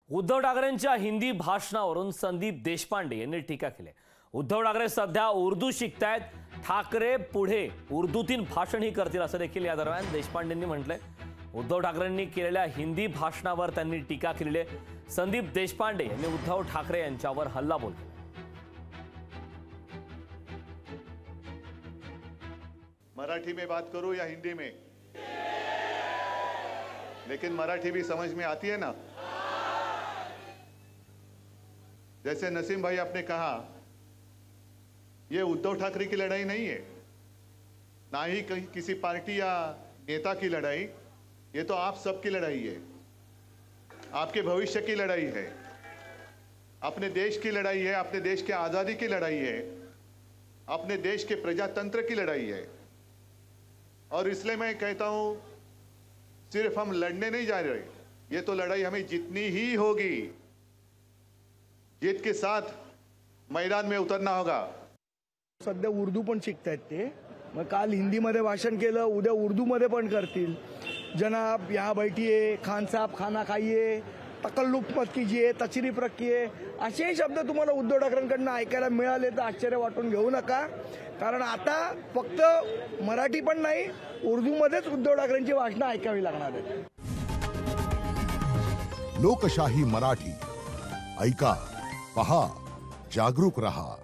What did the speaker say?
उद्धव ठाकरेंच्या हिंदी भाषणावरून संदीप देशपांडे यांनी टीका केली। उद्धव ठाकरे सध्या उर्दू शिकतायत, ठाकरे पुढे उर्दूतीन भाषणही करतील असं देखील या दरम्यान देशपांडेंनी म्हटलंय। उद्धव ठाकरेंनी केलेल्या हिंदी भाषणावर त्यांनी टीका केली आहे। संदीप देशपांडे यांनी उद्धव ठाकरे यांच्यावर हल्लाबोल केला। मराठी में बात करूं या हिंदी में, लेकिन मराठी भी समझ में आती है ना। जैसे नसीम भाई आपने कहा, ये उद्धव ठाकरे की लड़ाई नहीं है, ना ही किसी पार्टी या नेता की लड़ाई, ये तो आप सबकी लड़ाई है, आपके भविष्य की लड़ाई है, अपने देश की लड़ाई है, अपने देश के आज़ादी की लड़ाई है, अपने देश के प्रजातंत्र की लड़ाई है। और इसलिए मैं कहता हूं, सिर्फ हम लड़ने नहीं जा रहे, ये तो लड़ाई हमें जितनी ही होगी, जीत के साथ मैदान में उतरना होगा। सध्या उर्दू पण शिकतायत ते, मग काल हिंदी मध्ये भाषण केलं, उद्या उर्दू मध्ये पण करतील। जनाब यहाँ बैठिए, खान साहब खाना खाइए, तकल्लुफ मत कीजिए, तशरीफ रखिए, असे शब्द तुम्हाला उद्धव ठाकरेंकडून ऐकायला मिळाले तर आश्चर्य वाटून घेऊ नका। कारण आता फक्त मराठी पण नाही, उर्दू मध्येच उद्धव ठाकरेंची भाषणं ऐकावी लागणार आहेत। लोकशाही मराठी ऐका, पहा, जागरूक रहा।